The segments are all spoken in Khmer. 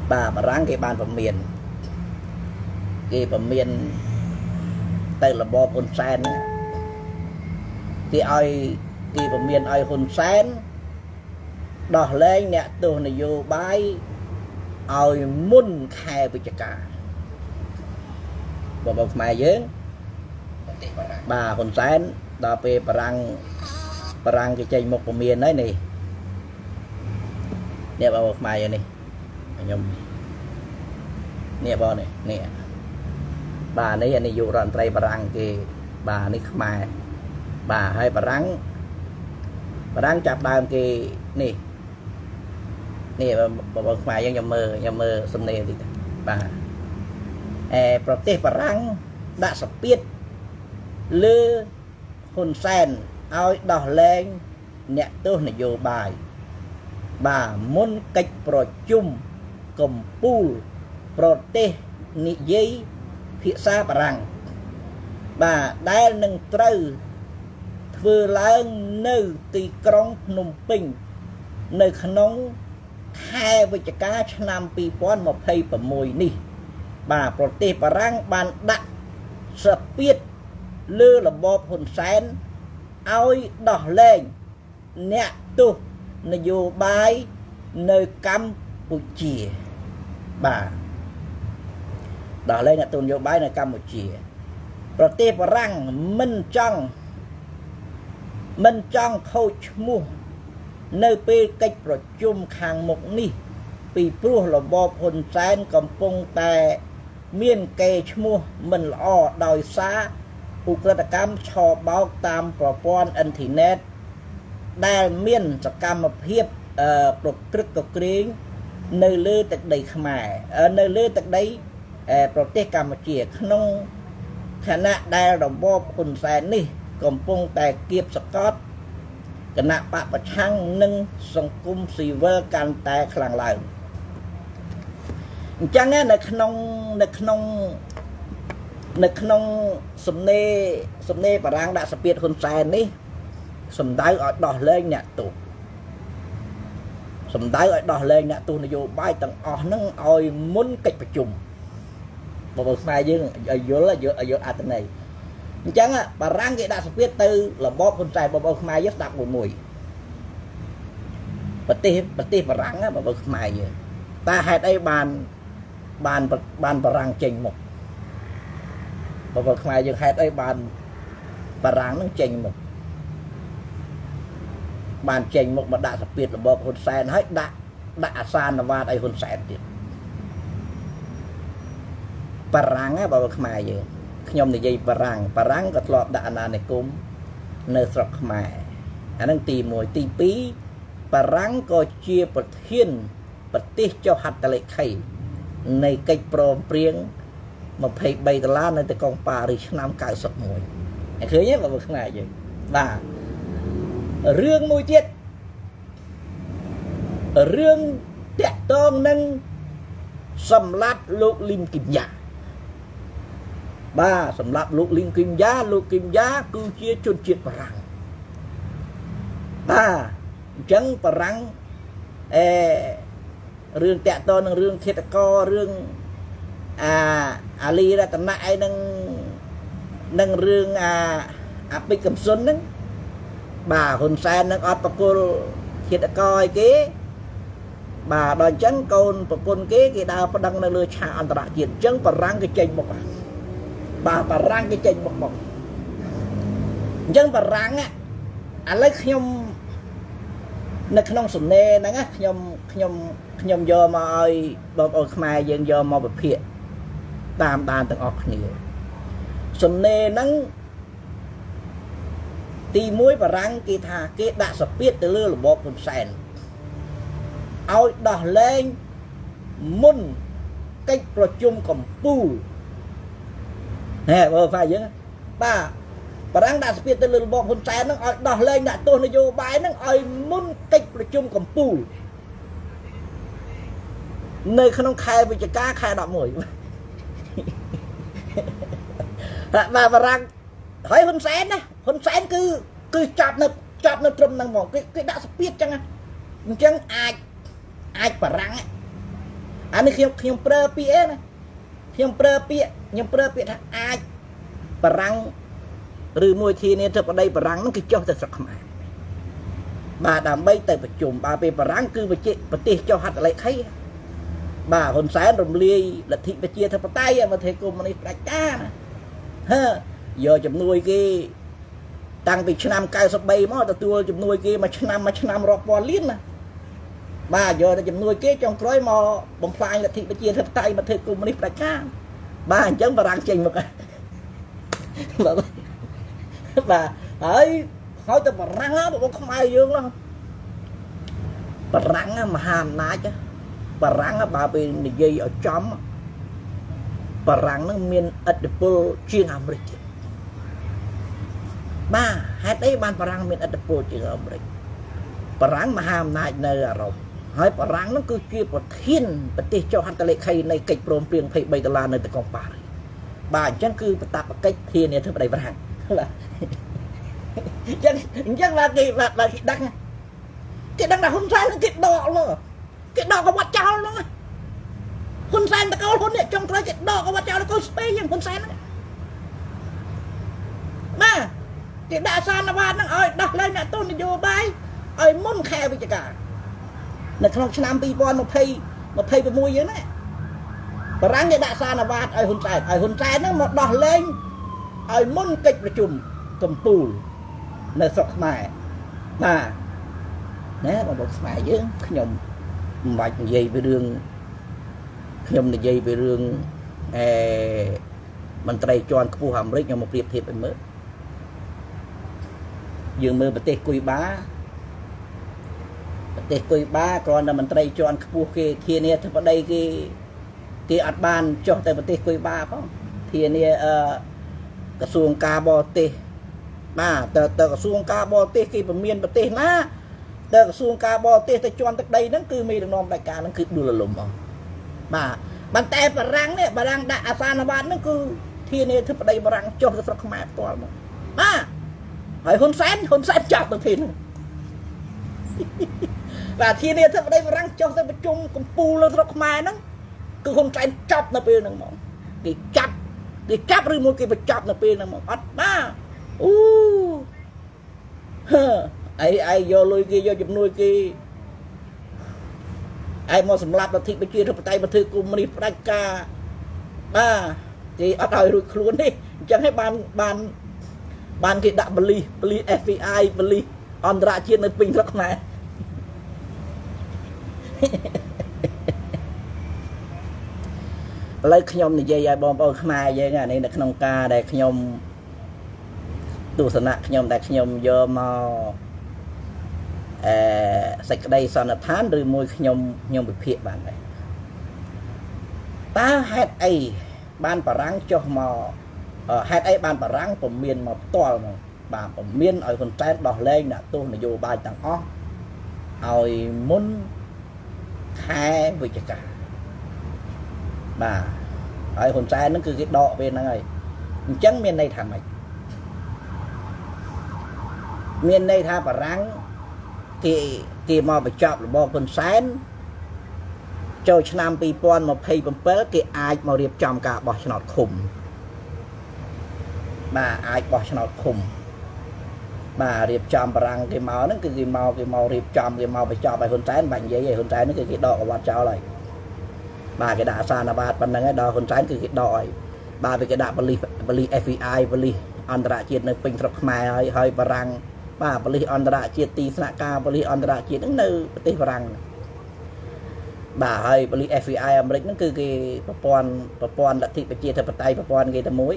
bà răng cái bàn phẩm miền cái phẩm miền tại là bò hồn sen cái ai cái phẩm miền ai hồn sen đỏ lên nè tôi này vô bái ai muốn khai với cả bà bọc mày dưới bà hồn sen đỏ về bà răng cái chanh một phẩm miền đấy này nè bà bọc mày này nhom nè bò này nè bà này anh dụ rần tray bà răng kì bà này khmai bà hay bà răng chạp đàm kì nè nè bà khmai dân nhầm mơ xâm nè thì bà protest bà răng đã sắp biết lư hồn sen ôi đỏ lên nè tôi này vô bài bà muốn cách pro chung cầm pool protest nị dây phía xa bà rằng bà đã nâng trâu vừaឡើងនៅទីក្រុងភ្នំពេញនៅក្នុងខែវិច្ឆិកាឆ្នាំ2026នេះបាទប្រទេសបារាំងបានដាក់ស្ពាតលើរបបហ៊ុនសែនឲ្យដោះលែងអ្នកទោសនយោបាយនៅកម្ពុជាបាទដល់លេងអ្នកទស្សនយោបាយនៅកម្ពុជាប្រទេសបារាំងមិនចង់ខូចឈ្មោះនៅពេលកិច្ចប្រជុំខាងមុខនេះពីព្រោះរបបហ៊ុនសែនកំពុងតែមានកេរ្តិ៍ឈ្មោះមិនល្អដោយសារឧក្រិដ្ឋកម្មឆបោកតាមប្រព័ន្ធអ៊ីនធឺណិតដែលមានសកម្មភាពប្រព្រឹត្តកក្រែងនៅលើទឹកដីខ្មែរនៅលើទឹកដីប្រទេសកម្ពុជាក្នុងខណៈដែលរបបហ៊ុនសែននេះកំពុងតែគៀបសកត់គណៈបកប្រឆាំងនិងសង្គមស៊ីវិលកាន់តែខ្លាំងឡើងអញ្ចឹងនៅក្នុងសំណេរបារាំងដាក់ស្ពាតហ៊ុនសែននេះសំដៅឲ្យដោះលែងអ្នកទោសសំដៅឲ្យដោះលែងអ្នកទោសនយោបាយទាំងអស់ហ្នឹងឲ្យមុនកិច្ចប្រជុំបើខ្មែរយើងឲ្យយល់អត្ថន័យអញ្ចឹងបារាំងគេដាក់ស្ពាតទៅរបបហ៊ុនសែនបើខ្មែរយើងស្ដាប់មួយប្រទេសបារាំងបើខ្មែរយើងតើហេតុអីបានបារាំងចេញមកបើខ្មែរយើងហេតុអីបានបារាំងនឹងចេញមកបានចេញមកមកដាក់ស្ពាតរបបហ៊ុនសែនហើយដាក់អាសានវ៉ាតឲ្យហ៊ុនសែនទៀតបារាំងបើខ្មែរយើងខ្ញុំនិយាយបារាំងក៏ធ្លាប់ដាក់អាណានិគមនៅស្រុកខ្មែរអានឹងទី1ទី2បារាំងក៏ជាប្រធានប្រទេសចុះហត្ថលេខីនៃកិច្ចព្រមព្រៀង$23នៅទីក្រុងប៉ារីសឆ្នាំ91ឃើញទេបើខ្មែរយើងបាទរឿងមួយទៀតរឿងតាក់ទងនឹងសម្លាប់លោកលីមគីមយ៉ាបាទសម្លាប់លោកលីមគីមយ៉ាគឺជាជនជាតិបារាំងបាទអញ្ចឹងបារាំងរឿងតាក់ទងនឹងរឿងឃាតកររឿងអាលីរតនៈអីនឹងរឿងអាពេជ្រកំសុនហ្នឹងបាទហ៊ុនសែននឹងអត់ប្រគល់ឃាតករឲ្យគេបាទដល់អញ្ចឹងកូនប្រពន្ធគេដើរប្តឹងនៅលើឆាកអន្តរជាតិអញ្ចឹងបារាំងគេចេញមកបាទបារាំងគេចេញមកអញ្ចឹងបារាំងឥឡូវខ្ញុំនៅក្នុងសំណេរហ្នឹងខ្ញុំយកមកឲ្យបងប្អូនខ្មែរយើងយកមកវិភាគតាមដានទាំងអស់គ្នាសំណេរហ្នឹងទី1បារាំងគេថាគេដាក់ស្ពាតទៅលើរបបហ៊ុនសែនឲ្យដោះលែងមុនកិច្ចប្រជុំកំពូលបើថាយើងបាទបារាំងដាក់ស្ពាតទៅលើរបបហ៊ុនសែនហ្នឹងឲ្យដោះលែងអ្នកទោសនយោបាយហ្នឹងឲ្យមុនកិច្ចប្រជុំកំពូលនៅក្នុងខែវិច្ឆិកាខែ11បាទបារាំងហើយហ៊ុនសែនណាហ៊ុនសែនគឺចាប់នៅត្រឹមហ្នឹងហ្មងគេដាក់ស្ពាតចឹងអញ្ចឹងអាចបារាំង អានេះខ្ញុំប្រើពាក្យណាខ្ញុំប្រើពាក្យថាអាចបារាំងឬមួយធានាធិបតីបារាំងហ្នឹងគឺចុះទៅស្រុកខ្មែរបាទដើម្បីទៅប្រជុំបាទពេលបារាំងគឺប្រទេសចុះហត្ថលេខីបាទហ៊ុនសែនរំលាយលទ្ធិប្រជាធិបតេយ្យប្រទេសកុម្មុយនីសផ្ដាច់ការណាយកជំនួយគេតាំងពីឆ្នាំ93មកទទួលជំនួយគេមួយឆ្នាំរាប់ពាន់លានណាបាទយកទៅជំនួយគេចុងក្រោយមកបំផ្លាញលទ្ធិប្រជាធិបតេយ្យប្រទេសកុម្មុយនីសផ្ដាច់ការបាទអញ្ចឹងបារាំងចេញមកបាទហើយទៅបារាំងបងខ្មែរយើងឡោះបារាំងមហាអំណាចបារាំងបើពេលនិយាយឲ្យចំបារាំងនឹងមានឥទ្ធិពលជាងអាមេរិកទៀតបាទហេតុអីបានបារាំងមានឥទ្ធិពលជាងអាមេរិកបារាំងមហាអំណាចនៅអឺរ៉ុបហើយបារាំងនឹងគឺជាប្រធានប្រទេសចុះហត្ថលេខីនៃកិច្ចព្រមព្រៀង$23នៅទីក្រុងប៉ារីសបាទអញ្ចឹងគឺបតបកិច្ចធានាធិបតីបារាំងបាទអញ្ចឹងបាទគេដឹងថាហ៊ុនសែនគេដកលើគេដកកវត្តចោលហ្នឹងហ៊ុនសែនតកូលហ៊ុននេះចង់ត្រូវគេដកកវត្តចោលកូនស្ពេយ៉ាងហ៊ុនសែនហ្នឹងបាទគេដាក់សារនវាតហ្នឹងឲ្យដោះលែងអ្នកទោសនយោបាយឲ្យមុនខែវិច្ឆិកានៅក្នុងឆ្នាំ2026យើងណាបារាំងគេដាក់សារនវាតឲ្យហ៊ុនសែនហ្នឹងមកដោះលែងឲ្យមុនកិច្ចប្រជុំកំពូលនៅស្រុកខ្មែរបាទណែបងប្អូនខ្មែរយើងខ្ញុំមិនបាច់និយាយពីរឿងខ្ញុំនិយាយពីរឿងមន្ត្រីជាន់ខ្ពស់អាមេរិកខ្ញុំមកប្រៀបធៀបឲ្យមើលយើងមើលប្រទេសគុយបាគ្រាន់តែមន្ត្រីជាន់ខ្ពស់គេធានាធិបតីគេអត់បានចុះទៅប្រទេសគុយបាផងធានាក្រសួងការបរទេសបាទទៅក្រសួងការបរទេសគេពមៀនប្រទេសណាទៅក្រសួងការបរទេសទៅជាន់ទឹកដីហ្នឹងគឺមេដឹកនាំផ្ដាច់ការហ្នឹងគឺដួលរលំបងបាទប៉ុន្តែបារាំងដាក់អាសានវត្តហ្នឹងគឺធានាធិបតីបារាំងចុះទៅស្រុកខ្មែរផ្ទាល់មកបាទហើយហ៊ុនសែនចាប់ទៅទីហ្នឹងបាទធានាធិបតីបារាំងចុះទៅប្រជុំកំពូលនៅស្រុកខ្មែរហ្នឹងគឺហ៊ុនសែនចាប់នៅពេលហ្នឹងហ្មងគេចាប់ឬមួយគេបញ្ចប់នៅពេលហ្នឹងហ្មងអត់បាទអូឯងយកលុយគេយកជំនួយគេឯងមកសម្លាប់លទ្ធិប្រជាធិបតេយ្យប្រទេសកុម្មុយនីសផ្ដាច់ការបាទគេអត់ឲ្យរួចខ្លួនទេអញ្ចឹងហើយបានគេដាក់បលិស FBI បលិសអន្តរជាតិនៅពេញស្រុកខ្មែរឥឡូវខ្ញុំនិយាយឲ្យបងប្អូនខ្មែរយើងអានេះនៅក្នុងការដែលខ្ញុំទស្សនៈខ្ញុំដែលខ្ញុំយកមកសេចក្តីសន្និដ្ឋានឬមួយខ្ញុំវិភាគបានដែរតើហេតុអីបានបារាំងចុះមកហេតុអីបានបារាំងពមៀនមកផ្ទាល់មកបាទពមៀនឲ្យហ៊ុនសែនដោះលែងអ្នកទោសនយោបាយទាំងអស់ឲ្យមុនខែវិច្ឆិកាបាទហើយហ៊ុនសែនហ្នឹងគឺគេដកពេលហ្នឹងហើយអញ្ចឹងមានន័យថាម៉េចមានន័យថាបារាំងគេមកបញ្ចប់របបហ៊ុនសែនចូលឆ្នាំ2027គេអាចមករៀបចំការបោះឆ្នោតឃុំបាទអាចបោះឆ្នោតឃុំបាទរៀបចំបារាំងគេមកហ្នឹងគឺគេមករៀបចំគេមកបញ្ចប់ឲ្យហ៊ុនសែនបាញ់និយាយឲ្យហ៊ុនសែនហ្នឹងគឺគេដកកវត្តចោលហើយបាទគេដាក់អាសានបាតប៉ុណ្្នឹងហើយដល់ហ៊ុនសែនគឺគេដកហើយបាទវាគេដាក់បលិស FBI បលិសអន្តរជាតិនៅពេញស្រុកខ្មែរហើយបារាំងបាទប៉ូលីសអន្តរជាតិទីស្នាក់ការប៉ូលីសអន្តរជាតិហ្នឹងនៅប្រទេសបារាំងបាទហើយប៉ូលីស FBI អាមេរិកហ្នឹងគឺគេប្រព័ន្ធលទ្ធិប្រជាធិបតេយ្យប្រព័ន្ធគេតែមួយ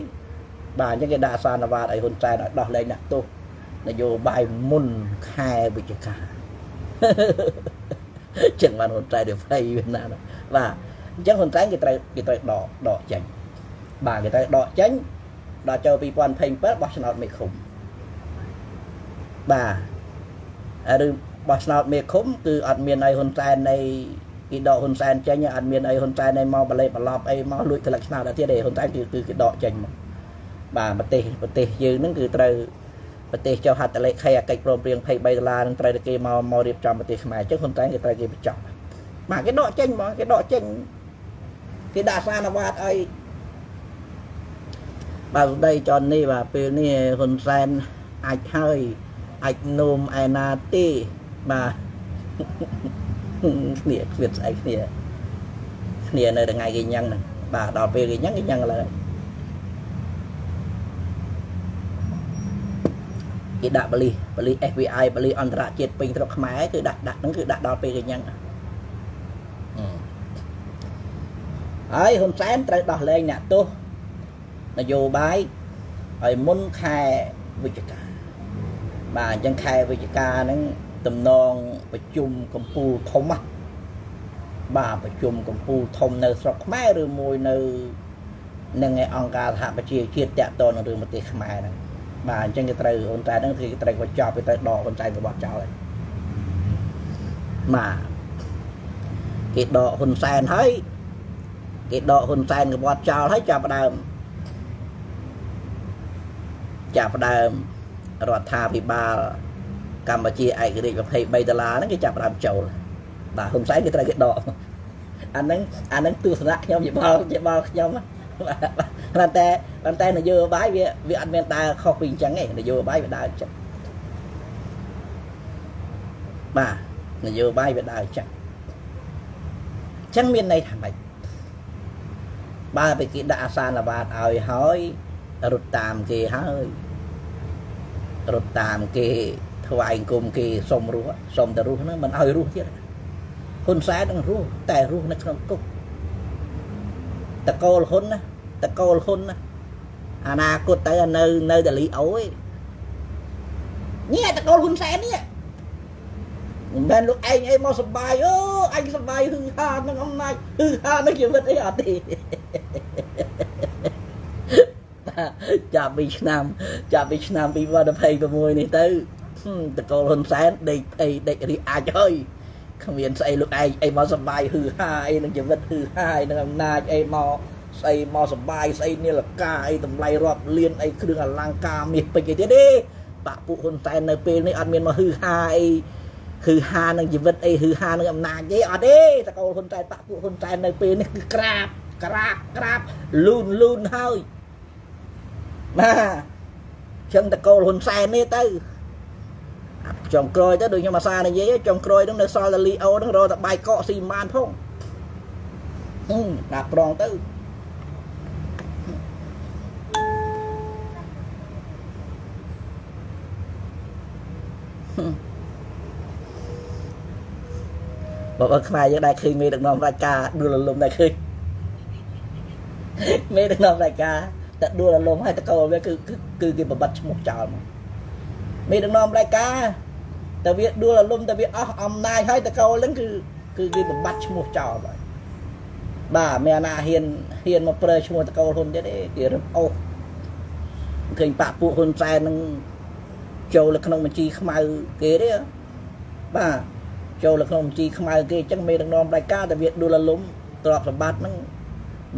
បាទអញ្ចឹងគេដាក់អាសានវាតឲ្យហ៊ុនសែនឲ្យដោះលែងអ្នកទោសនយោបាយមុនខែវិច្ឆិកាចឹងបានហ៊ុនសែនទៅផ្ទៃវាណាបាទអញ្ចឹងហ៊ុនសែនគេត្រូវដកចេញបាទគេត្រូវដកចេញដល់ចូល2027បោះឆ្នោតមេឃុំបាទឬបោះឆ្នោតមេឃុំគឺអត់មានឲ្យហ៊ុនសែននៃគេដកហ៊ុនសែនចេញអត់មានឲ្យហ៊ុនសែននៃមកបលេបឡប់អីមកលួចថ្លឹកឆ្នោតដល់ទៀតទេហ៊ុនសែនគឺគេដកចេញមកបាទប្រទេសយើងហ្នឹងគឺត្រូវប្រទេសចុះហត្ថលេខីអកិច្ចព្រមព្រៀង$23នឹងត្រូវតែគេមករៀបចំប្រទេសខ្មែរអញ្ចឹងហ៊ុនសែនគេត្រូវគេបញ្ចប់បាទគេដកចេញហ្មងគេដកចេញ cái đa xa là vạt ấy bà đây cho ni bàពេលនេះហ៊ុនសែនអាចហើយអាចនោមឯណាទេបាទគ្នាគ្មានស្អីគ្នានៅថ្ងៃគេញ៉ាំងហ្នឹងបាទដល់ពេលគេញ៉ាំងគេញ៉ាំងឡើយគេដាក់បលិស FBI បលិសអន្តរជាតិពេញស្រុកខ្មែរគឺដាក់ហ្នឹងគឺដាក់ដល់ពេលគេញ៉ាំងហើយហ៊ុនសែនត្រូវដោះលែងអ្នកទោសនយោបាយឲ្យមុនខែវិច្ឆិកាបាទអញ្ចឹងខែវិច្ឆិកាហ្នឹងតំណងប្រជុំកម្ពុជាធំបាទប្រជុំកម្ពុជាធំនៅស្រុកខ្មែរឬមួយនៅនឹងអង្គការសហប្រជាជាតិតាក់ទងនឹងរឿងប្រទេសខ្មែរហ្នឹងបាទអញ្ចឹងគេត្រូវហ៊ុនសែនហ្នឹងគឺត្រូវបញ្ចប់ទៅដកហ៊ុនសែនរបស់ចោលហើយបាទគេដកហ៊ុនសែនហើយគេដកហ៊ុនសែនរបស់ចោលហើយចាប់ដើមរដ្ឋាភិបាលកម្ពុជាឯករាជ្យ$23ហ្នឹងគេចាប់ដើមចូលបាទហ៊ុនសែនគេត្រូវគេដកអាហ្នឹងទស្សនៈខ្ញុំយោបល់ខ្ញុំប៉ុន្តែនយោបាយវាអត់មានដើរខុសពីអញ្ចឹងទេនយោបាយវាដើរអញ្ចឹងបាទនយោបាយវាដើរអញ្ចឹងមានន័យថាម៉េចបើពេលគេដាក់អាសានបាតឲ្យហើយរត់តាមគេហើយរត់តាមគេថ្វាយអង្គមគេសុំរស់សុំតែរស់ហ្នឹងមិនឲ្យរស់ទៀតហ៊ុនសែននឹងរស់តែរស់នៅក្នុងគុកតកូលហ៊ុនណាអនាគតទៅនៅតែលីអូឯនេះតកូលហ៊ុនសែននេះមិនមែនលោកឯងអីមកសបាយអូអញសបាយហឺហានឹងអំណាចហឺហានឹងជីវិតអីអត់ទេចាប់ពីឆ្នាំ2026នេះទៅតកូលហ៊ុនសែនដេករីអាចហើយគ្មានស្អីលោកឯងអីមកសបាយហឺហាអីនឹងជីវិតហឺហាអីនឹងអំណាចអីមកស្អីមកសបាយស្អីនាឡិកាអីតម្លៃរាប់លានអីគ្រឿងអលង្ការមាសពេជ្រអីទៀតទេបាក់ពួកហ៊ុនសែននៅពេលនេះអត់មានមកហឺហាអីហឺហានឹងជីវិតអីហឺហានឹងអំណាចទេអត់ទេតកូលហ៊ុនសែនបាក់ពួកហ៊ុនសែននៅពេលនេះគឺក្រាបលូនហើយបាទចឹងតកូលហ៊ុនសែននេះទៅចុងក្រោយទៅដូចខ្ញុំអាសានិយាយចុងក្រោយហ្នឹងនៅសល់តែលីអូហ្នឹងរកតែបាយកកស៊ីម៉ានផងដាក់ប្រងទៅបើខ្មែរយើងដែរឃើញមេដឹកនាំរាជការដួលរលំដែរឃើញមេដឹកនាំរាជការតែដួលរលំហើយតកូលវាគឺគេបបិទឈ្មោះចោលមកមេដឹកនាំរាជការតែវាដួលរលំតែវាអស់អំណាចហើយតកូលហ្នឹងគឺគេបបិទឈ្មោះចោលហើយបាទមានអាណាហ៊ានមកប្រើឈ្មោះតកូលហ៊ុនទៀតទេគេរឹបអូសឃើញបាក់ពួកហ៊ុនសែននឹងចូលនៅក្នុងបញ្ជីខ្មៅគេទេបាទចូលនៅក្នុងបញ្ជីខ្មៅគេអញ្ចឹងមេដឹកនាំរាជការតែវាដួលរលំទ្រព្យសម្បត្តិហ្នឹង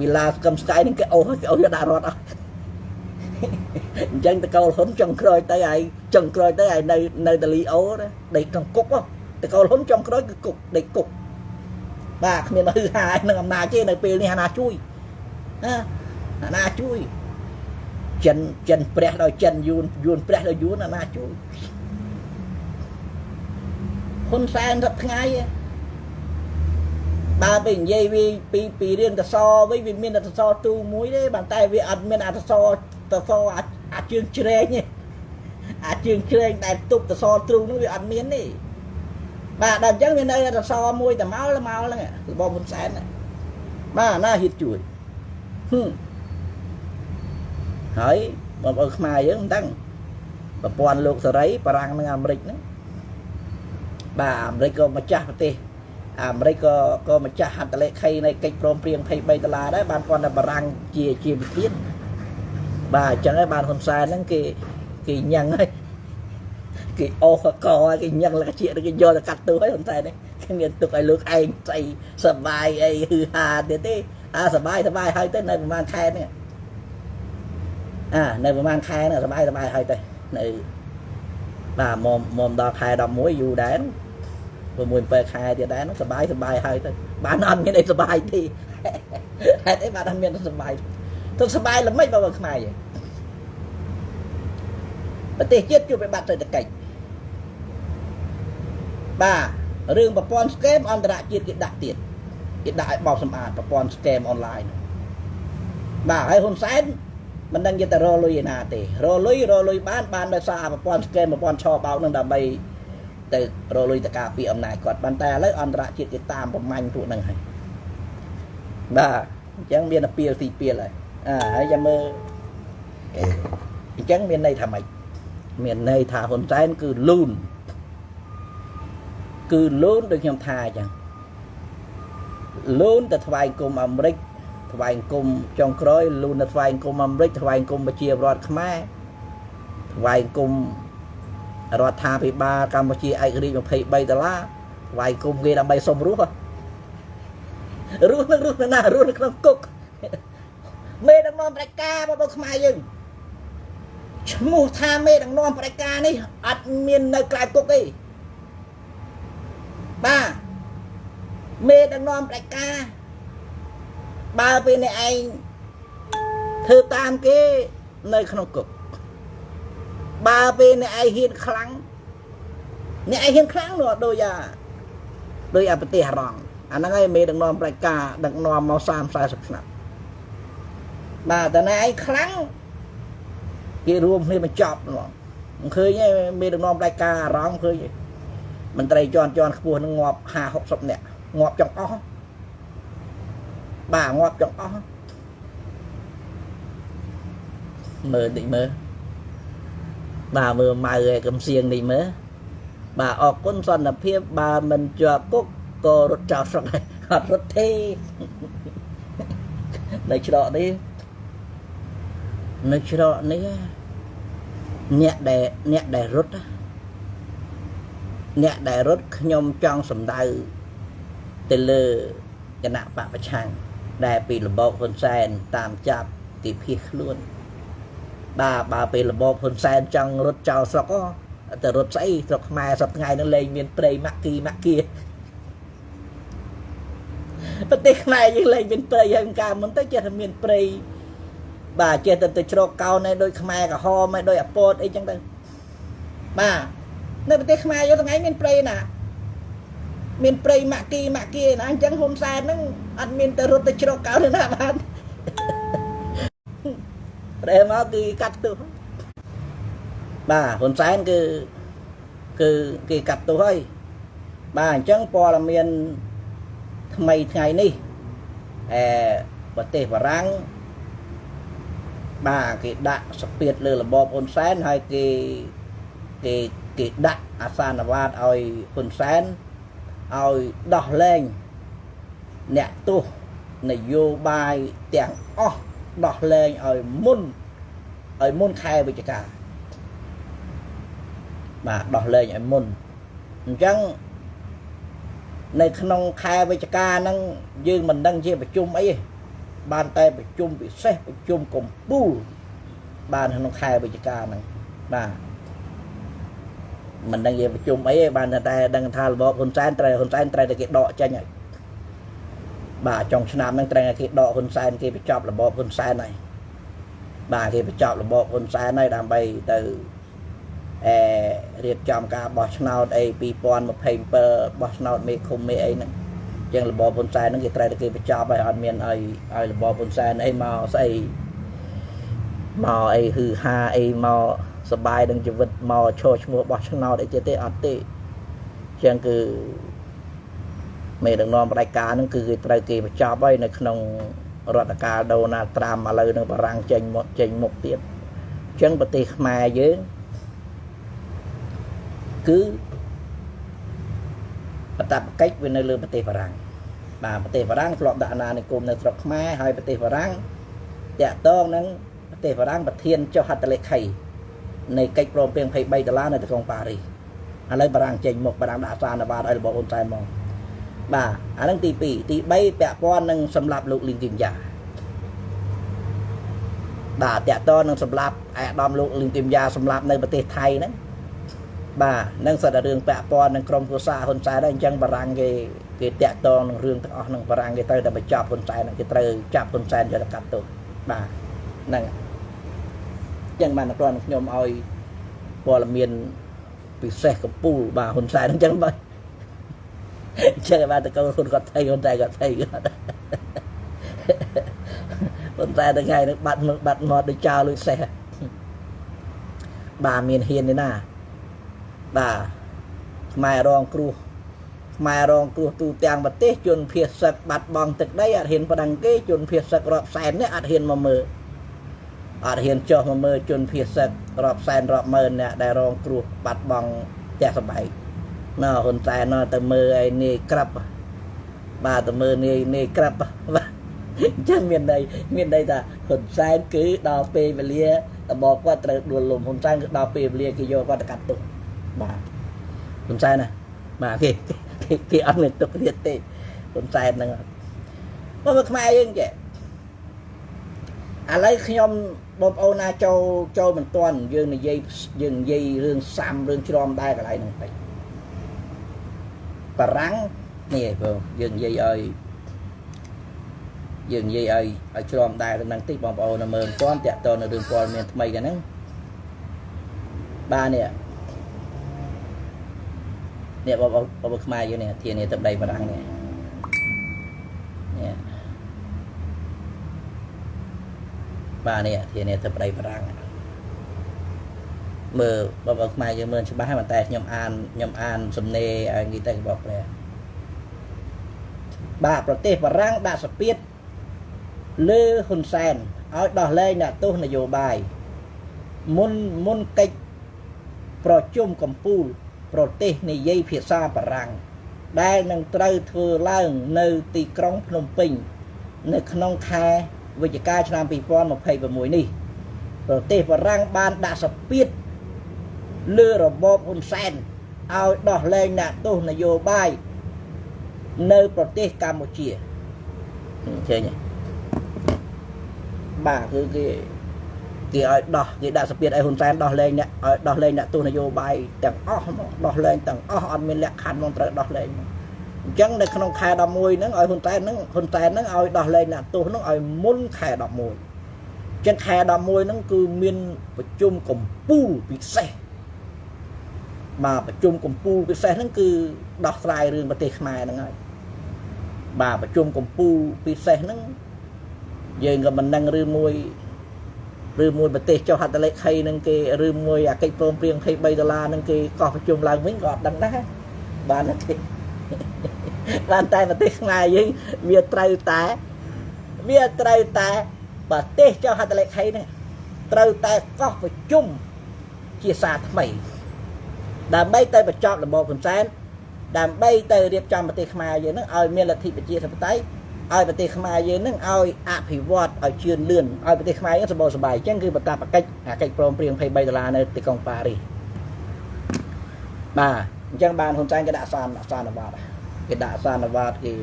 វិឡាសកម្មស្កាយហ្នឹងគេអូសដាក់រត់អស់អញ្ចឹងតកូលហ៊ុនចុងក្រោយទៅហើយនៅតលីអូដេកក្នុងគុកតកូលហ៊ុនចុងក្រោយគឺគុកដេកគុកបាទគ្មានមកហឺហានឹងអំណាចទេនៅពេលនេះអាណាជួយអាណាជួយចិនព្រះដល់ចិនយួនព្រះដល់យួនអាណាជួយហ៊ុនសែនរត់ថ្ងៃបើទៅនិយាយវាពីរៀនតសវិញវាមានតសទូមួយទេប៉ុន្តែវាអត់មានអតសអាចជើងជ្រែងទេអាចជើងជ្រែងដែលទប់តសទ្រូងនោះវាអត់មានទេបាទដល់អញ្ចឹងវានៅតសមួយតែមកហ្នឹងរបស់ហ៊ុនសែនបាទណាហ៊ានជួយហើយបងប្អូនខ្មែរយើងមិនដឹងប្រព័ន្ធលោកសេរីបារាំងនិងអាមេរិកហ្នឹងបាទអាមេរិកក៏ម្ចាស់ប្រទេសអាមេរិកក៏ម្ចាស់ហត្ថលេខីនៃកិច្ចព្រមព្រៀង$23ដែរបានគាត់តែបារាំងជាវិធានបាទអញ្ចឹងហើយបានហ៊ុនសែនហ្នឹងគេញ៉ាំងហើយគេអូសកហើយគេញ៉ាំងលកជាគេយកទៅកាត់ទោសហើយហ៊ុនសែននេះគេមានទុកឲ្យលោកឯងស្អីសបាយអីហឺហាទៀតទេសបាយហើយទៅនៅប្រហែលខែនេះនៅប្រហែលខែហ្នឹងសបាយហើយទៅនៅបាទមុំដល់ខែ11យូរដែរ6 7ខែទៀតដែរហ្នឹងសបាយហើយទៅបានអត់មានអីសបាយទេ hãy thấy bạn miền tôi sờ bài là mấy bao bậc mày vậyประเทศជាតិជួបវិបត្តិសេដ្ឋកិច្ចបាទរឿងប្រព័ន្ធ scam អន្តរជាតិគេដាក់ទៀតគេដាក់ឲ្យបោកសម្អាតប្រព័ន្ធ scam online បាទហើយហ៊ុនសែនមិនដឹងគេទៅរលុយឯណាទេរលុយបានដោយសារប្រព័ន្ធ scam ប្រព័ន្ធឆបោកនឹងដើម្បីទៅរលុយទៅការពារអំណាចគាត់បានតែឥឡូវអន្តរជាតិគេតាមប្រមាញ់ពួកហ្នឹងហើយបាទអញ្ចឹងមានអាពីលទីពីលហើយហើយចាំមើលអញ្ចឹងមានន័យថាម៉េចមានន័យថាហ៊ុនសែនគឺលូនដូចខ្ញុំថាអញ្ចឹងលូនទៅថ្វាយគុំអាមេរិកថ្វាយគុំចុងក្រោយលូនទៅថ្វាយគុំអាមេរិកថ្វាយគុំប្រជាពលរដ្ឋខ្មែរថ្វាយគុំរដ្ឋាភិបាលកម្ពុជាឯករាជ្យ$23ថ្វាយគុំគេដើម្បីសុំរស់នៅណារស់នៅក្នុងគុកមេដឹកនាំប្រជាការរបស់ខ្មែរយើងឈ្មោះថាមេដឹកនាំប្រជាការនេះអត់មាននៅក្រៅគុកទេបាទមេដឹកនាំប្រជាការបើពេលនេះឯងធ្វើតាមគេនៅក្នុងគុកបើពេលនេះឯងហ៊ានខ្លាំងអ្នកឯងហ៊ានខ្លាំងនោះដូចអាប្រទេសអារ៉ង់អាហ្នឹងឯងមេដឹកនាំប្រជាការដឹកនាំមក30-40ឆ្នាំបាទតែណែឯងខ្លាំងគេរួមគ្នាបញ្ចប់ហ្នឹងមិនឃើញទេមេដឹកនាំប្រជាការអារ៉ង់ឃើញទេមន្ត្រីជាន់ខ្ពស់នឹងងាប់50-60នាក់ងាប់ចង់អស់បាទងាប់ចង់អស់មើលតិចមើលបាទមើលម៉ៅឯកំសៀងនេះមើលបាទអរគុណសន្តិភាពបើមិនជាប់គុកក៏រត់ចោលស្រុកដែរអត់រត់ទេនៅច្រកនេះអ្នកដែលរត់ខ្ញុំចង់សម្ដៅទៅលើគណៈបពប្រឆាំងដែលពីរបបហ៊ុនសែនតាមចាប់ទីភៀសខ្លួនបើពេលរបបហ៊ុនសែនចង់រត់ចោលស្រុកទៅរត់ស្អីស្រុកខ្មែរសប្តាហ៍ថ្ងៃនឹងលែងមានព្រៃម៉ាក់គីប្រទេសខ្មែរយើងលែងមានព្រៃហើយកាលមុនទៅចេះតែមានព្រៃបាទចេះតែទៅជ្រកកោនឯដូចខ្មែរក្រហមឯដូចអាពតអីចឹងទៅបាទនៅប្រទេសខ្មែរយើងថ្ងៃមានព្រៃណាមានព្រៃម៉ាក់គីណាអញ្ចឹងហ៊ុនសែនហ្នឹងអត់មានទៅរត់ទៅជ្រកកោនណាបានប្រែមកគឺកាត់ទោសបាទហ៊ុនសែនគឺគេកាត់ទោសហើយបាទអញ្ចឹងព័ត៌មានថ្មីថ្ងៃនេះប្រទេសបារាំងបាទគេដាក់ស្ពាតលើរបបហ៊ុនសែនហើយគេដាក់អាសានវាតឲ្យហ៊ុនសែនឲ្យដោះលែងអ្នកទោសនយោបាយទាំងអស់ដោះលែងឲ្យមុនខែវិច្ឆិកាបាទដោះលែងឲ្យមុនអញ្ចឹងនៅក្នុងខែវិច្ឆិកាហ្នឹងយើងមិនដឹងជាប្រជុំអីទេបានតែប្រជុំពិសេសប្រជុំកំពូលបានក្នុងខែវិច្ឆិកាហ្នឹងបាទមិនដឹងជាប្រជុំអីទេបានតែដឹងថារបបហ៊ុនសែនត្រូវតែគេដកចេញហើយបាទចុងឆ្នាំហ្នឹងត្រូវតែគេដកហ៊ុនសែនគេបញ្ចប់របបហ៊ុនសែនហើយបាទគេបញ្ចប់របបហ៊ុនសែនហើយដើម្បីទៅរៀបចំការបោះឆ្នោតអី2027បោះឆ្នោតមេឃុំមេអីហ្នឹងអញ្ចឹងរបបហ៊ុនសែនហ្នឹងគេត្រូវតែគេបញ្ចប់ហើយអត់មានឲ្យរបបហ៊ុនសែនអីមកស្អីមកអីហឺហាអីមកសបាយនឹងជីវិតមកឈរឈ្មោះបោះឆ្នោតអីទៀតទេអត់ទេអញ្ចឹងគឺមេដឹកនាំផ្ដាច់ការហ្នឹងគឺគេត្រូវគេបញ្ចប់ហើយនៅក្នុងរដ្ឋកាលដូណាល់ត្រាំឥឡូវនឹងបារាំងចេញមុខទៀតអញ្ចឹងប្រទេសខ្មែរយើងគឺបតបកិច្ចវានៅលើប្រទេសបារាំងបាទប្រទេសបារាំងធ្លាប់ដាក់អាណានិគមនៅស្រុកខ្មែរហើយប្រទេសបារាំងតាក់ទងនឹងប្រទេសបារាំងប្រធានចុះហត្ថលេខីនៃកិច្ចព្រមព្រៀង$23នៅទីក្រុងប៉ារីសឥឡូវបារាំងចេញមុខបារាំងដាក់សារនបាតឲ្យរបបហ៊ុនសែនមកបាទអានឹងទី2ទី3ពាក់ព័ន្ធនឹងសម្រាប់លោកលីងគីមយ៉ាបាទតាក់ទងនឹងសម្រាប់អាដាមលោកលីងគីមយ៉ាសម្រាប់នៅប្រទេសថៃហ្នឹងបាទនឹងសិតតែរឿងពាក់ព័ន្ធនឹងក្រុមគ្រួសារហ៊ុនសែនដែរអញ្ចឹងបារាំងគេ គេតាក់តងនឹងរឿងទាំងអស់នឹងបារាំងគេត្រូវតែបញ្ចប់ហ៊ុនសែនគេត្រូវចាប់ហ៊ុនសែនយកទៅកាត់ទោសបាទហ្នឹងចឹងបានតែគាត់ខ្ញុំឲ្យព័ត៌មានពិសេសកំពូលបាទហ៊ុនសែនអញ្ចឹងបាទចឹងបានតើកូនគាត់ថៃហ៊ុនសែនគាត់ថៃហ៊ុនសែនថ្ងៃនេះបាត់មាត់ដូចចោលលុយសេះបាទមានហ៊ានទេណាបាទខ្មែររងគ្រោះទូទាំងប្រទេសជនភៀសសឹកបាត់បង់ទឹកដីអត់ហ៊ានប្តឹងគេជនភៀសសឹករាប់សែននេះអត់ហ៊ានមកមើលអត់ហ៊ានចុះមកមើលជនភៀសសឹករាប់សែនរាប់ម៉ឺនអ្នកដែលរងគ្រោះបាត់បង់ផ្ទះសម្បែងណ៎ហ៊ុនសែនទៅមើលឯនេះក្រាប់បាទទៅមើលនេះក្រាប់បាទអញ្ចឹងមានន័យថាហ៊ុនសែនគឺដល់ពេលវេលាតបគាត់ត្រូវដួលលំហ៊ុនសែនគឺដល់ពេលវេលាគេយកគាត់ទៅកាត់ទោសបាទហ៊ុនសែនណាបាទគេអត់មានទុកទៀតទេហ៊ុនសែនហ្នឹងមកខ្មែរយើងចេះឥឡូវខ្ញុំបងប្អូនណាចូលមិនទាន់យើងនិយាយរឿងសាំរឿងជ្រាំដែរកន្លែងហ្នឹងតិចបារាំងនេះបងយើងនិយាយឲ្យជ្រាំដែរទៅនឹងតិចបងប្អូននៅមើលមិនទាន់តាក់ទងនៅរឿងព័ត៌មានថ្មីហ្នឹងបាទនេះបងប្អូនខ្មែរយើងនេះធានាទឹកដីបារាំងនេះបាទនេះធានាទឹកដីបារាំងមើលបងប្អូនខ្មែរយើងមើលច្បាស់ហើយតែខ្ញុំអានសំណេរឲ្យនិយាយទៅบอกព្រះបាទប្រទេសបារាំងដាក់សម្ពាធលើហ៊ុនសែនឲ្យដោះលែងអ្នកទោសនយោបាយមុនកិច្ចប្រជុំកំពូលប្រទេសនិយាយភាសាបារាំងដែលនឹងត្រូវធ្វើឡើងនៅទីក្រុងភ្នំពេញនៅក្នុងខែវិច្ឆិកាឆ្នាំ2026នេះប្រទេសបារាំងបានដាក់សម្ពាធលើរបបហ៊ុនសែនឲ្យដោះលែងអ្នកទោសនយោបាយនៅប្រទេសកម្ពុជាឃើញទេបាទគឺគេឲ្យគេដាក់សម្ពាធឲ្យហ៊ុនសែនដោះលែងអ្នកទោសនយោបាយទាំងអស់ដោះលែងទាំងអស់អត់មានលក្ខខណ្ឌមកត្រូវដោះលែងអញ្ចឹងនៅក្នុងខែ11ហ្នឹងឲ្យហ៊ុនសែនហ្នឹងឲ្យដោះលែងអ្នកទោសហ្នឹងឲ្យមុនខែ11អញ្ចឹងខែ11ហ្នឹងគឺមានប្រជុំកំពូលពិសេសបាទប្រជុំកំពូលពិសេសហ្នឹងគឺដោះស្រាយរឿងប្រទេសខ្មែរហ្នឹងហើយបាទប្រជុំកំពូលពិសេសហ្នឹងយើងក៏មិនដឹងឬមួយប្រទេសចុះហត្ថលេខីនឹងគេឬមួយអាកិច្ចព្រមព្រៀង$23នឹងគេកោះប្រជុំឡើងវិញក៏អត់ដឹងដែរបានទេបានតែប្រទេសខ្មែរយើងវាត្រូវតែប្រទេសចុះហត្ថលេខីហ្នឹងត្រូវតែកោះប្រជុំជាសារថ្មីដើម្បីទៅបញ្ចប់របបហ៊ុនសែនដើម្បីទៅរៀបចំប្រទេសខ្មែរយើងហ្នឹងឲ្យមានលទ្ធិប្រជាធិបតេយ្យឲ្យប្រទេសខ្មែរយើងហ្នឹងឲ្យអភិវឌ្ឍឲ្យជឿនលឿនឲ្យប្រទេសខ្មែរយើងសบายអញ្ចឹងគឺបន្តកិច្ចព្រមព្រៀង$23នៅទីក្រុងប៉ារីសបាទអញ្ចឹងបានហ៊ុនសែនគេដាក់សានវត្តគេដាក់សានវត្តគេ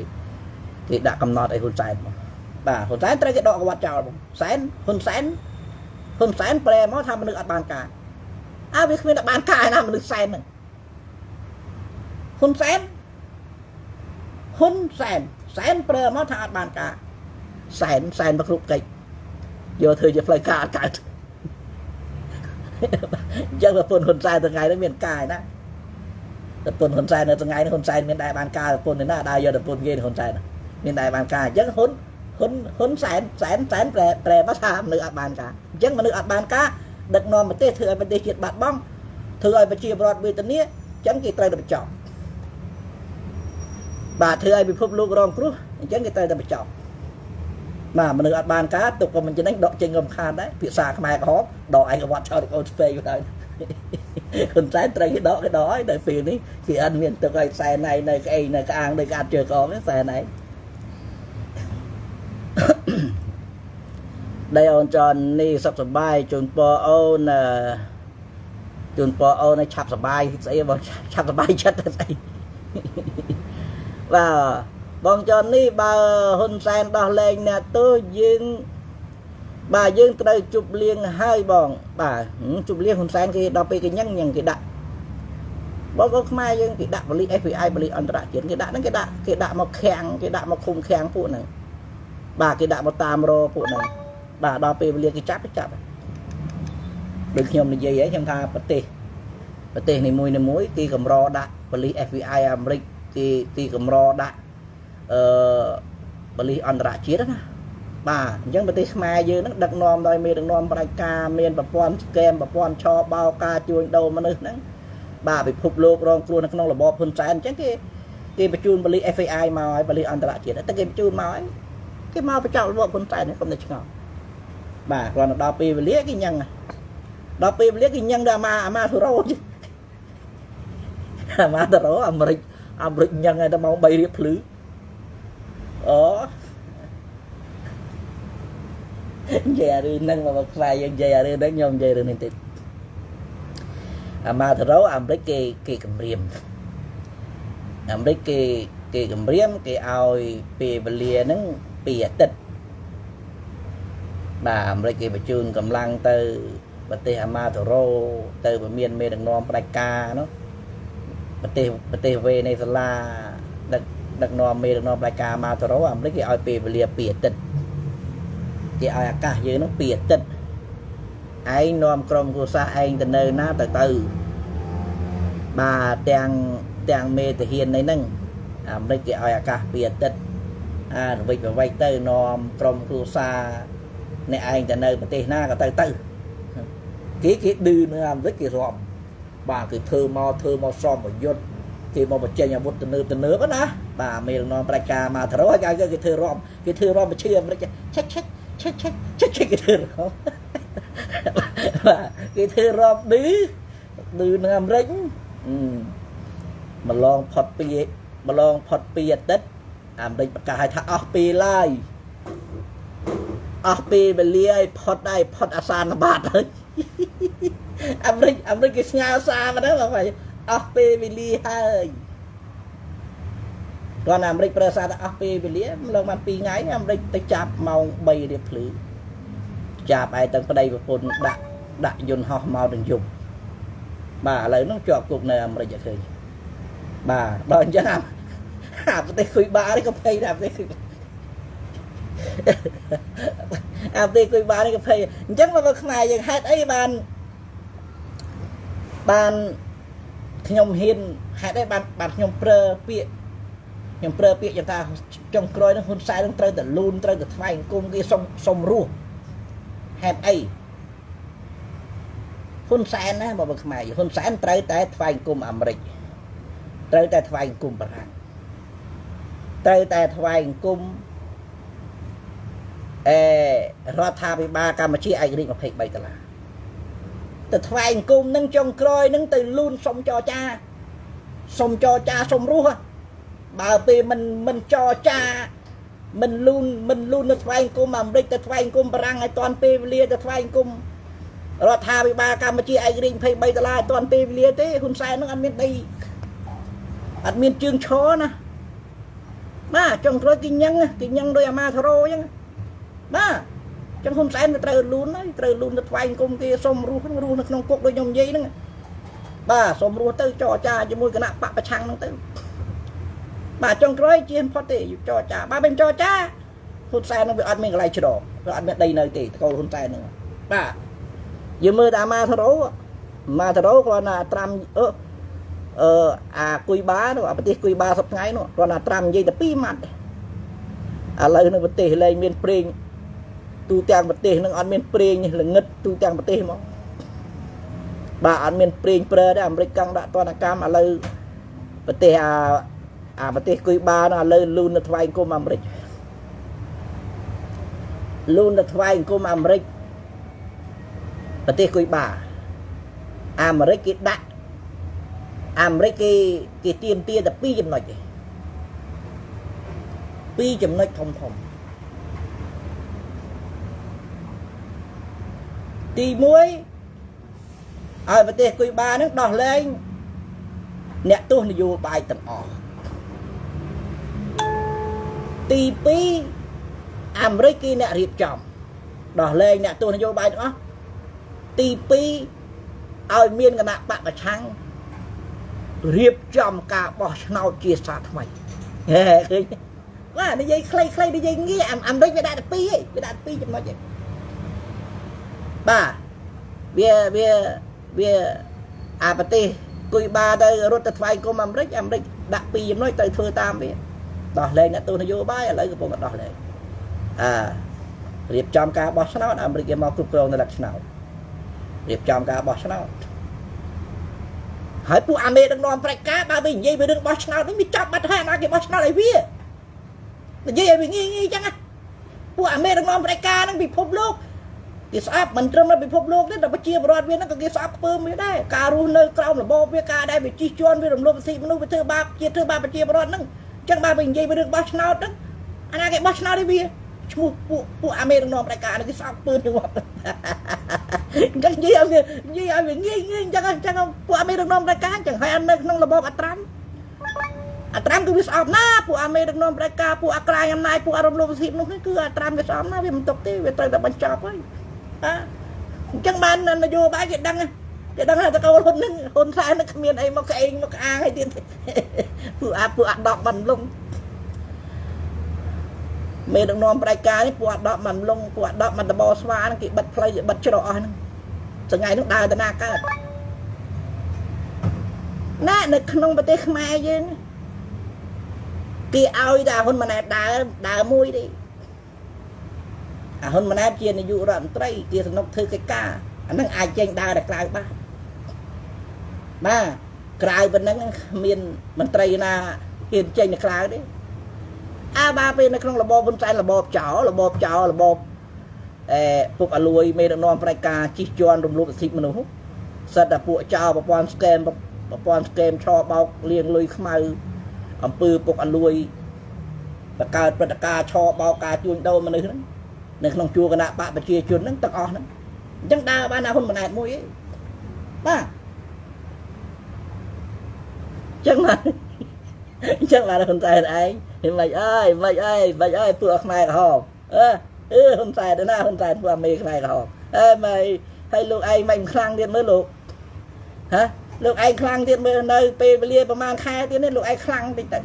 ដាក់កំណត់ឲ្យហ៊ុនសែនមកបាទហ៊ុនសែនត្រូវគេដកកវត្តចោលបងហ៊ុនសែនប្រែមកថាមនុស្សអត់បានការវាគ្មានតែបានការណាមនុស្សសែនហ្នឹងហ៊ុនសែនប្រែមកថាអត់បានការសែនមកគ្រប់កិច្ចយកធ្វើជាផ្លូវការអត់កើតអញ្ចឹងប្រពន្ធហ៊ុនសែនថ្ងៃនេះមានការណាប្រពន្ធហ៊ុនសែននៅថ្ងៃនេះហ៊ុនសែនមានដែរបានការប្រពន្ធនេះណាដែរយកប្រពន្ធគេហ៊ុនសែនមានដែរបានការអញ្ចឹងហ៊ុនសែនប្រែមកថាមនុស្សអត់បានការអញ្ចឹងមនុស្សអត់បានការដឹកនាំប្រទេសធ្វើឲ្យប្រទេសជាតិបាត់បង់ធ្វើឲ្យប្រជាពលរដ្ឋវេទនាអញ្ចឹងគេត្រូវតែបញ្ចប់បាទធ្វើឲ្យពិភពលោករងគ្រោះអញ្ចឹងគេត្រូវតែបញ្ចប់បាទមនុស្សអត់បានការទុកក៏មិនចំណេញដកចេញរំខានដែរភាសាខ្មែរក្រហមដកឯកវត្តចោលទៅអូនស្ពេទៅហ៊ុនសែនត្រូវគេដកឲ្យដល់ពេលនេះគេអត់មានទុកឲ្យសែនឯងនៅក្អីនៅក្អាងនៅក្អាត់ជើកអមសែនឯងដែលអូនចននេះសុខសប្បាយជូនពរអូនឲ្យឆាប់សប្បាយស្អីបងឆាប់សប្បាយចិត្តទៅស្អីបាទបងចននេះបើហ៊ុនសែនដោះលែងអ្នកទោសយើងត្រូវជប់លៀងហើយបងបាទជប់លៀងហ៊ុនសែនគេដល់ពេលគេញ៉ាំគេដាក់ บ่ខ្មែរយើងគេដាក់បលិ FBI បលិអន្តរជាតិគេដាក់ហ្នឹងគេដាក់មកខាំងគេដាក់មកឃុំខាំងពួកហ្នឹងបាទគេដាក់មកតាមរពួកហ្នឹងបាទដល់ពេលវេលាគេចាប់ដូចខ្ញុំនិយាយហ្នឹងខ្ញុំថាប្រទេសនីមួយគេកម្រដាក់បលិ FBI អាមេរិកគេកម្រដាក់បលិអន្តរជាតិណាបាទអញ្ចឹងប្រទេសខ្មែរយើងហ្នឹងដឹកនាំដោយមេដឹកនាំផ្ដាច់ការមានប្រព័ន្ធស្កេមប្រព័ន្ធឆបោកការជួញដូរមនុស្សហ្នឹងបាទពិភពលោករងគ្រោះនៅក្នុងរបបហ៊ុនសែនអញ្ចឹងគេបញ្ជូនបលិ FBI មកឲ្យបលិអន្តរជាតិតែគេបញ្ជូនមកឲ្យគេមកបញ្ចប់របបហ៊ុនសែននេះកុំតែឆ្ងល់បាទគ្រាន់តែដល់ពេលវេលាគេញ៉ឹងដល់ពេលវេលាគេញ៉ឹងដល់អាម៉ាធូរ៉ូអាមេរិកញ៉ឹងតែម៉ោង3រៀបភ្លឺអូនិយាយរឿងហ្នឹងមកខ្លាយយើងនិយាយរឿងហ្នឹងខ្ញុំនិយាយរឿងនេះតិចអាម៉ាធូរ៉ូអាមេរិកគេគម្រាមអាមេរិកគេគម្រាមគេឲ្យពេលវេលាហ្នឹង2អាទិត្យបាទអាមេរិកគេបញ្ជូនកម្លាំងទៅប្រទេសអាម៉ាធូរ៉ូទៅមានមេដឹកនាំផ្ដាច់ការនោះប្រទេសវេណេស៊ុឡាដឹកនាំមេដឹកនាំផ្ដាច់ការអាម៉ាធូរ៉ូអាមេរិកគេឲ្យពេលវេលា2អាទិត្យគេឲ្យអាកាសយើងហ្នឹង2អាទិត្យឯងនាំក្រុមគ្រួសារឯងទៅនៅណាទៅបាទទាំងមេតាហាននៃហ្នឹងអាមេរិកគេឲ្យអាកាស2អាទិត្យរវិចទៅនាំក្រុមគ្រួសារអ្នកឯងទៅនៅប្រទេសណាក៏ទៅគេឌឺនៅអាមេរិកគេរាប់បាទគឺធ្វើមកសមយុទ្ធគេមកបញ្ចេញអាវុធទៅនើបណាបាទមេដឹកនាំផ្ដាច់ការមកទៅរកគេធ្វើរាប់មកឈឺអាមេរិកឆិចគេធ្វើរាប់បាទគេធ្វើរាប់ឌឺនៅអាមេរិកម្លងផុត2អាទិត្យអាមេរិកប្រកាសឲ្យថាអស់ពេលឡើយអស់ពេលវេលាឲ្យផុតអាសានបាតហើយអាមេរិកគេស្ងើសារមកហ្នឹងបងអស់ពេលវេលាហើយគាត់អាមេរិកប្រើសារថាអស់ពេលវេលាម្លងបាន2ថ្ងៃអាមេរិកទៅចាប់ម៉ោង3រៀបភ្លឺចាប់ឯទាំងប្តីប្រពន្ធដាក់យន្តហោះមកទាំងយប់បាទឥឡូវហ្នឹងជាប់គុកនៅអាមេរិកឃើញបាទដល់អញ្ចឹងអាប្រទេសគុយបានេះក៏ភ័យដែរប្រទេសគុយបានេះក៏ភ័យអញ្ចឹងមកខ្មែរយើងហេតុអីបានខ្ញុំហ៊ានហេតុអីបានខ្ញុំប្រើពាក្យយ៉ាងថាចុងក្រោយនឹងហ៊ុនសែននឹងត្រូវតែលូនត្រូវតែថ្វាយអង្គមគេសុំរស់ហេតុអីហ៊ុនសែនណាមកខ្មែរហ៊ុនសែនត្រូវតែថ្វាយអង្គមអាមេរិកត្រូវតែថ្វាយអង្គមបារាំងត្រូវតែថ្វាយអង្គមរដ្ឋាភិបាលកម្ពុជាឯករាជ្យ$23ទៅថ្វាយអង្គមនឹងចុងក្រោយនឹងទៅលូនសុំចរចាសុំរស់បើពេលមិនចរចាមិនលូនទៅថ្វាយអង្គមអាមេរិកទៅថ្វាយអង្គមបារាំងឲ្យតាន់ពេលវេលាទៅថ្វាយអង្គមរដ្ឋាភិបាលកម្ពុជាឯករាជ្យ$23ឲ្យតាន់ពេលវេលាទេហ៊ុនសែននឹងអត់មានដីអត់មានជើងឈរណាបាទចុងក្រោយគេញ៉ឹងដោយអាម៉ាធូរ៉ូអញ្ចឹងបាទចឹងហ៊ុនសែនត្រូវលូនហើយត្រូវលូនទៅថ្វាយអង្គមគេសុំរស់នៅក្នុងគុកដូចខ្ញុំនិយាយហ្នឹងបាទសុំរស់ទៅចរចាជាមួយគណៈបកប្រឆាំងហ្នឹងទៅបាទចុងក្រោយជាផុតទេចរចាបាទមិនចរចាហ៊ុនសែននឹងវាអត់មានកន្លែងច្រកវាអត់មានដីនៅទេតកូលហ៊ុនសែនហ្នឹងបាទយើងមើលតែអាម៉ាធូរ៉ូគាត់ណាត្រាំអាគុយបានោះអាប្រទេសគុយបាសប្តាហ៍ថ្ងៃនោះគាត់ណាត្រាំនិយាយតែ2ម៉ាត់ឥឡូវនៅប្រទេសលែងមានប្រេងទូទាំងប្រទេសនឹងអត់មានប្រេងល្ងឹតទូទាំងប្រទេសហ្មងបាទអត់មានប្រេងប្រើទេអាមេរិកកង់ដាក់ទណ្ឌកម្មឥឡូវប្រទេសប្រទេសគុយបានោះឥឡូវលូនទៅថ្វាយអង្គមអាមេរិកប្រទេសគុយបាអាមេរិកគេដាក់គេទៀមទាតែ2ចំណុចទេ2ចំណុចធំទី1ឲ្យប្រទេសគុយបានឹងដោះលែងអ្នកទោសនយោបាយទាំងអស់ទី2អាមេរិកគេអ្នករៀបចំដោះលែងអ្នកទោសនយោបាយទាំងអស់ទី2ឲ្យមានគណៈបកប្រឆាំង រៀបចំការបោះឆ្នោតជាសាថ្មីឃើញបាទនិយាយខ្លីនិយាយងាយអាមេរិកវាដាក់តែ2ឯងវាដាក់2ចំណុចឯងបាទវាអាប្រទេសគុយបាទៅរត់ទៅថ្វាយគុំអាមេរិកដាក់2ចំណុចទៅធ្វើតាមវាដោះលែងអ្នកទស្សនយោបាយឥឡូវកំពុងតែដោះលែងរៀបចំការបោះឆ្នោតអាមេរិកគេមកគ្រប់គ្រងនៅលក្ខណៈរៀបចំការបោះឆ្នោតហើយពួកអាមេដឹកនាំប្រកាសបើវានិយាយពីរឿងបោះឆ្នោតនេះវាចាប់បាត់ហើយណាគេបោះឆ្នោតឲ្យវានិយាយឲ្យវាងាយចឹងណាពួកអាមេដឹកនាំប្រកាសហ្នឹងពិភពលោកគេស្អប់មិនត្រឹមតែពិភពលោកទេតែប្រជាពលរដ្ឋវាហ្នឹងក៏គេស្អប់ខ្ពើមវាដែរការរស់នៅក្រោមរបបវាការដែលវាជិះជាន់វារំលោភសិទ្ធិមនុស្សវាធ្វើបាបធ្វើបាបប្រជាពលរដ្ឋហ្នឹងចឹងបើវានិយាយពីរឿងបោះឆ្នោតហ្នឹងអាណាគេបោះឆ្នោតឲ្យវាឈ្មោះពួកអាមេដឹកនាំប្រកាសហ្នឹងគេស្អប់ខ្ពើមទៅមកចឹងនិយាយឲ្យវាងាយចឹងពួកអាមេដឹកនាំប្រកាសចឹងហើយនៅក្នុងរបបអត្រាំគឺវាស្អប់ណាពួកអាមេដឹកនាំប្រកាសពួកអាក្រាយអំណាចពួកអរំលោភសិទ្ធិនោះគឺអត្រាំវាស្អប់ណាវាមិនຕົកទេវាត្រូវតែបញ្ចប់ហើយអញ្ចឹងបាននយោបាយគេដឹងថាតកូលហ៊ុនហ្នឹងហ៊ុនសែននឹងគ្មានអីមកក្អេងមកក្អាងឲ្យទៀតពួកអាដប់បានលងមេដឹកនាំប្រកាសនេះពួកអាដប់បានលងពួកអាដប់បានដបស្វាហ្នឹងគេបិទផ្លូវគេបិទច្រកអស់ហ្នឹងថ្ងៃនោះដើរទៅណាកើតណានៅក្នុងប្រទេសខ្មែរយើងគេឲ្យតែហ៊ុនម៉ាណែតដើរមួយទេហ៊ុនម៉ាណែតជានាយករដ្ឋមន្ត្រីគេសំណុកធ្វើកិច្ចការអាហ្នឹងអាចចេញដើរតែក្រៅបានក្រៅប៉ុណ្ណឹងមានមន្ត្រីណាហ៊ានចេញទៅក្រៅទេបើពេលនៅក្នុងរបបហ៊ុនសែនរបបចោលពុកអលួយមេដឹកនាំប្រកាជិះជាន់រំលោភសិទ្ធិមនុស្សសិតតែពួកចោលប្រព័ន្ធស្កេមឆបោកលៀងលុយខ្មៅអំពើពុកអលួយបង្កើតព្រឹត្តិការណ៍ឆបោកការជួញដូរមនុស្សហ្នឹងនៅក្នុងជួរគណៈបកប្រជាជនហ្នឹងទាំងអស់ហ្នឹងអញ្ចឹងដើរបានណាហ៊ុនម៉ាណែតមួយឯងបាទអញ្ចឹងបាទហ៊ុនសែនឯងមិនអើយពួកខ្មែរក្រហមហ៊ុនសែនណាហ៊ុនសែនពួកអាមេខ្មែរក្រហមមិនហើយលោកឯងមិនខ្លាំងទៀតមើលលោកលោកឯងខ្លាំងទៀតមើលនៅពេលវេលាប្រហែលខែទៀតនេះលោកឯងខ្លាំងតិចទៅ